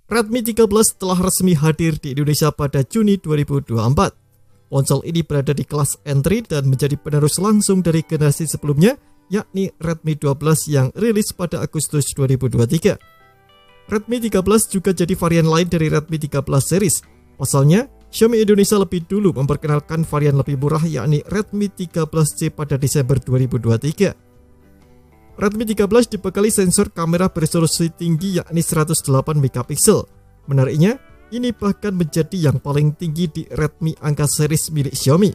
Redmi 13 telah resmi hadir di Indonesia pada Juni 2024. Ponsel ini berada di kelas entry dan menjadi penerus langsung dari generasi sebelumnya, yakni Redmi 12 yang rilis pada Agustus 2023. Redmi 13 juga jadi varian lain dari Redmi 13 series. Pasalnya, Xiaomi Indonesia lebih dulu memperkenalkan varian lebih murah, yakni Redmi 13C pada Desember 2023. Redmi 13 dibekali sensor kamera beresolusi tinggi yakni 108 MP. Menariknya, ini bahkan menjadi yang paling tinggi di Redmi angka series milik Xiaomi.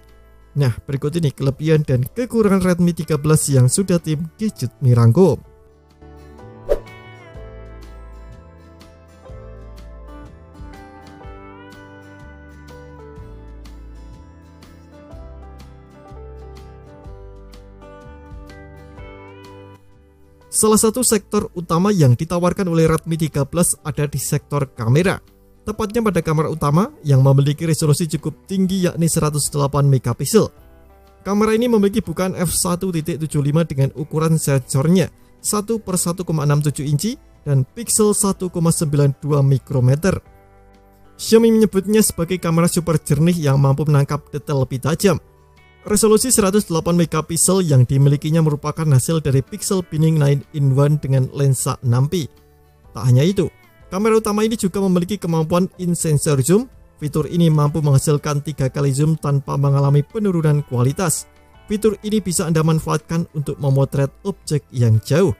Nah, berikut ini kelebihan dan kekurangan Redmi 13 yang sudah tim Gadget Me rangkum. Salah satu sektor utama yang ditawarkan oleh Redmi 13 ada di sektor kamera. Tepatnya pada kamera utama yang memiliki resolusi cukup tinggi yakni 108 MP. Kamera ini memiliki bukaan f1.75 dengan ukuran sensornya 1/1,67 inci dan pixel 1,92 mikrometer. Xiaomi menyebutnya sebagai kamera super jernih yang mampu menangkap detail lebih tajam. Resolusi 108 MP yang dimilikinya merupakan hasil dari pixel binning 9-in-1 dengan lensa 6p. Tak hanya itu, kamera utama ini juga memiliki kemampuan in-sensor zoom. Fitur ini mampu menghasilkan 3 kali zoom tanpa mengalami penurunan kualitas. Fitur ini bisa Anda manfaatkan untuk memotret objek yang jauh.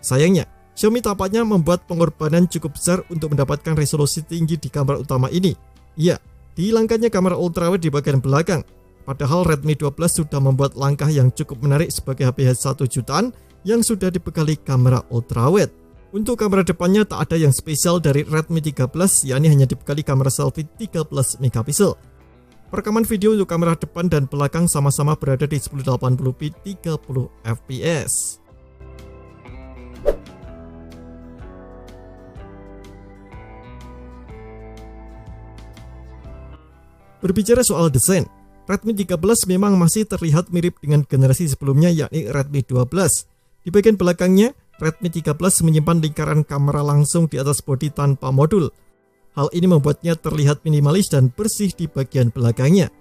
Sayangnya, Xiaomi tampaknya membuat pengorbanan cukup besar untuk mendapatkan resolusi tinggi di kamera utama ini. Ya, dihilangkannya kamera ultrawide di bagian belakang. Padahal Redmi 12 sudah membuat langkah yang cukup menarik sebagai HP 1 jutaan yang sudah dibekali kamera ultrawide. Untuk kamera depannya tak ada yang spesial dari Redmi 13, yakni hanya dibekali kamera selfie 13 MP. Perekaman video untuk kamera depan dan belakang sama-sama berada di 1080p 30 fps. Berbicara soal desain, Redmi 13 memang masih terlihat mirip dengan generasi sebelumnya yakni Redmi 12. Di bagian belakangnya, Redmi 13 menyimpan lingkaran kamera langsung di atas bodi tanpa modul. Hal ini membuatnya terlihat minimalis dan bersih di bagian belakangnya.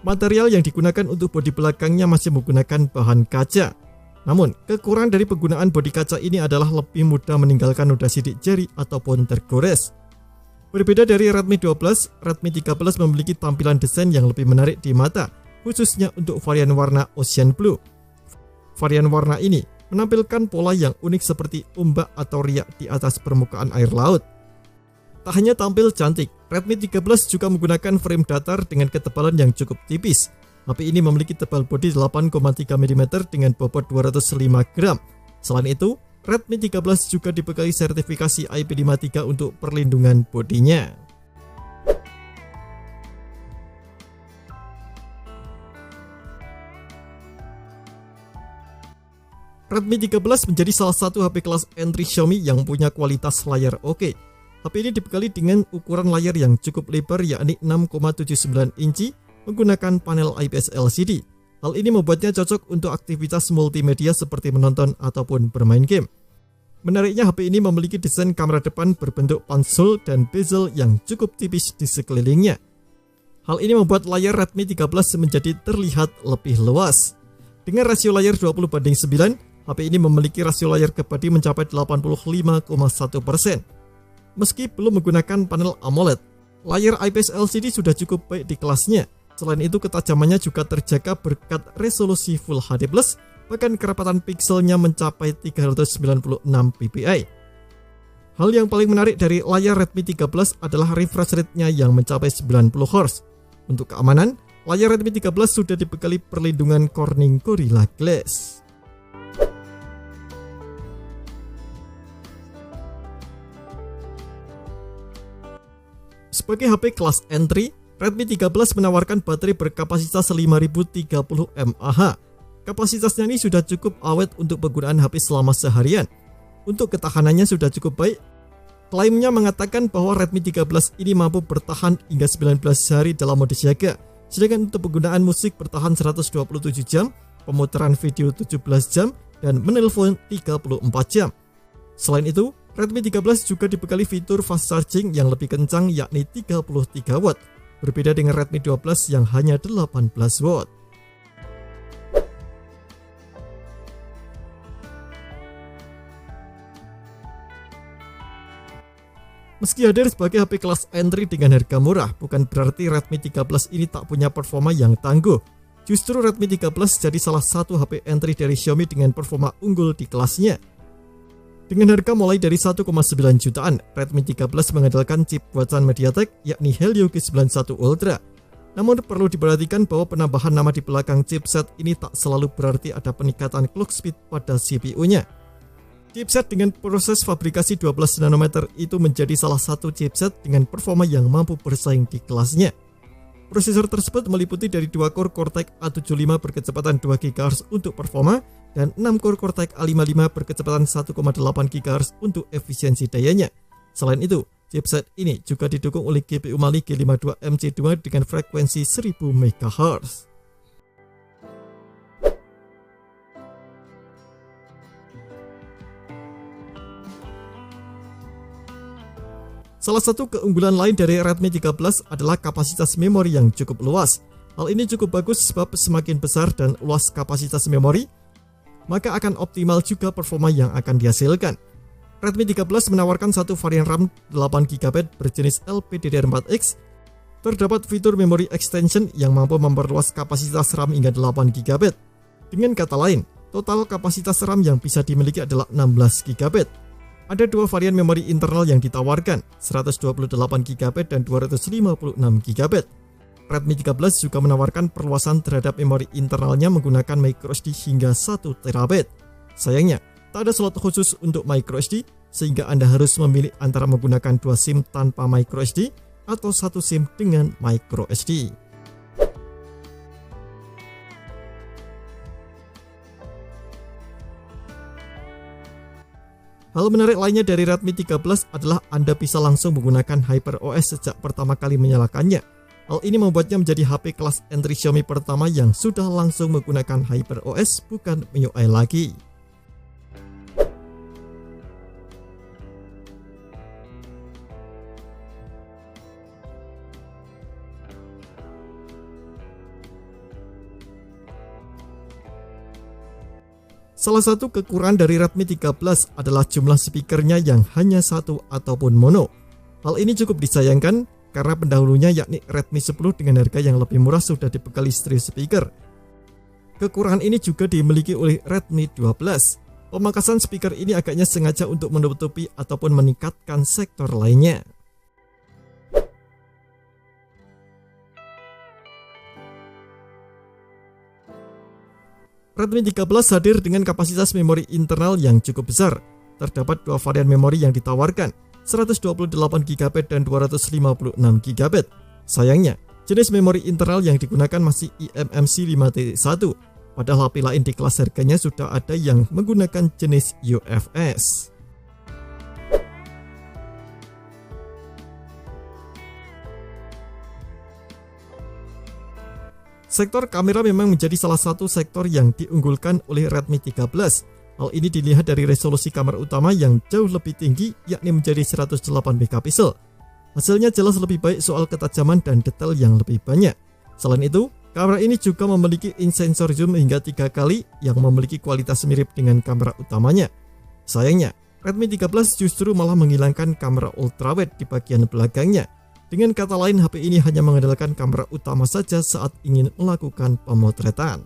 Material yang digunakan untuk bodi belakangnya masih menggunakan bahan kaca. Namun, kekurangan dari penggunaan bodi kaca ini adalah lebih mudah meninggalkan noda sidik jari ataupun tergores. Berbeda dari Redmi 12, Redmi 13 memiliki tampilan desain yang lebih menarik di mata, khususnya untuk varian warna Ocean Blue. Varian warna ini menampilkan pola yang unik seperti ombak atau riak di atas permukaan air laut. Tak hanya tampil cantik, Redmi 13 juga menggunakan frame datar dengan ketebalan yang cukup tipis. HP ini memiliki tebal bodi 8,3 mm dengan bobot 205 gram. Selain itu, Redmi 13 juga dibekali sertifikasi IP53 untuk perlindungan bodinya. Redmi 13 menjadi salah satu HP kelas entry Xiaomi yang punya kualitas layar oke. HP ini dibekali dengan ukuran layar yang cukup lebar yakni 6,79 inci menggunakan panel IPS LCD. Hal ini membuatnya cocok untuk aktivitas multimedia seperti menonton ataupun bermain game. Menariknya, HP ini memiliki desain kamera depan berbentuk pansul dan bezel yang cukup tipis di sekelilingnya. Hal ini membuat layar Redmi 13 menjadi terlihat lebih luas. Dengan rasio layar 20:9, HP ini memiliki rasio layar ke bodi mencapai 85,1%. Meski belum menggunakan panel AMOLED, layar IPS LCD sudah cukup baik di kelasnya. Selain itu, ketajamannya juga terjaga berkat resolusi Full HD+, bahkan kerapatan pikselnya mencapai 396 ppi. Hal yang paling menarik dari layar Redmi 13 adalah refresh rate-nya yang mencapai 90 Hz. Untuk keamanan, layar Redmi 13 sudah dibekali perlindungan Corning Gorilla Glass. Sebagai HP kelas entry, Redmi 13 menawarkan baterai berkapasitas 5030 mAh. Kapasitasnya ini sudah cukup awet untuk penggunaan HP selama seharian. Untuk ketahanannya sudah cukup baik. Klaimnya mengatakan bahwa Redmi 13 ini mampu bertahan hingga 19 hari dalam mode siaga. Sedangkan untuk penggunaan musik bertahan 127 jam, pemutaran video 17 jam, dan menelpon 34 jam. Selain itu, Redmi 13 juga dibekali fitur fast charging yang lebih kencang yakni 33 watt, berbeda dengan Redmi 12 yang hanya 18 watt. Meski hadir sebagai HP kelas entry dengan harga murah, bukan berarti Redmi 13 ini tak punya performa yang tangguh. Justru Redmi 13 jadi salah satu HP entry dari Xiaomi dengan performa unggul di kelasnya. Dengan harga mulai dari 1,9 jutaan, Redmi 13 mengandalkan chip buatan MediaTek yakni Helio G91 Ultra. Namun perlu diperhatikan bahwa penambahan nama di belakang chipset ini tak selalu berarti ada peningkatan clock speed pada CPU-nya. Chipset dengan proses fabrikasi 12 nanometer itu menjadi salah satu chipset dengan performa yang mampu bersaing di kelasnya. Prosesor tersebut meliputi dari 2 core Cortex A75 berkecepatan 2 GHz untuk performa dan 6 core Cortex A55 berkecepatan 1,8 GHz untuk efisiensi dayanya. Selain itu, chipset ini juga didukung oleh GPU Mali G52MC2 dengan frekuensi 1000 MHz. Salah satu keunggulan lain dari Redmi 13 adalah kapasitas memori yang cukup luas. Hal ini cukup bagus sebab semakin besar dan luas kapasitas memori, maka akan optimal juga performa yang akan dihasilkan. Redmi 13 menawarkan satu varian RAM 8GB berjenis LPDDR4X. Terdapat fitur memory extension yang mampu memperluas kapasitas RAM hingga 8GB. Dengan kata lain, total kapasitas RAM yang bisa dimiliki adalah 16GB. Ada 2 varian memori internal yang ditawarkan, 128GB dan 256GB. Redmi 13 juga menawarkan perluasan terhadap memori internalnya menggunakan microSD hingga 1TB. Sayangnya, tak ada slot khusus untuk microSD, sehingga Anda harus memilih antara menggunakan 2 SIM tanpa microSD atau 1 SIM dengan microSD. Hal menarik lainnya dari Redmi 13 adalah Anda bisa langsung menggunakan HyperOS sejak pertama kali menyalakannya. Hal ini membuatnya menjadi HP kelas entry Xiaomi pertama yang sudah langsung menggunakan HyperOS, bukan MIUI lagi. Salah satu kekurangan dari Redmi 13 adalah jumlah speakernya yang hanya satu ataupun mono. Hal ini cukup disayangkan karena pendahulunya yakni Redmi 10 dengan harga yang lebih murah sudah dibekali stereo speaker. Kekurangan ini juga dimiliki oleh Redmi 12. Pemangkasan speaker ini agaknya sengaja untuk menutupi ataupun meningkatkan sektor lainnya. Redmi 13 hadir dengan kapasitas memori internal yang cukup besar. Terdapat 2 varian memori yang ditawarkan, 128GB dan 256GB. Sayangnya, jenis memori internal yang digunakan masih eMMC 5.1, padahal HP lain di kelas harganya sudah ada yang menggunakan jenis UFS. Sektor kamera memang menjadi salah satu sektor yang diunggulkan oleh Redmi 13. Hal ini dilihat dari resolusi kamera utama yang jauh lebih tinggi, yakni menjadi 108 MP. Hasilnya jelas lebih baik soal ketajaman dan detail yang lebih banyak. Selain itu, kamera ini juga memiliki in-sensor zoom hingga 3 kali yang memiliki kualitas mirip dengan kamera utamanya. Sayangnya, Redmi 13 justru malah menghilangkan kamera ultrawide di bagian belakangnya. Dengan kata lain, HP ini hanya mengandalkan kamera utama saja saat ingin melakukan pemotretan.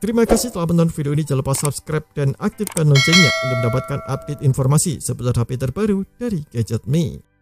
Terima kasih telah menonton video ini. Jangan lupa subscribe dan aktifkan loncengnya untuk mendapatkan update informasi seputar HP terbaru dari Gadget Me.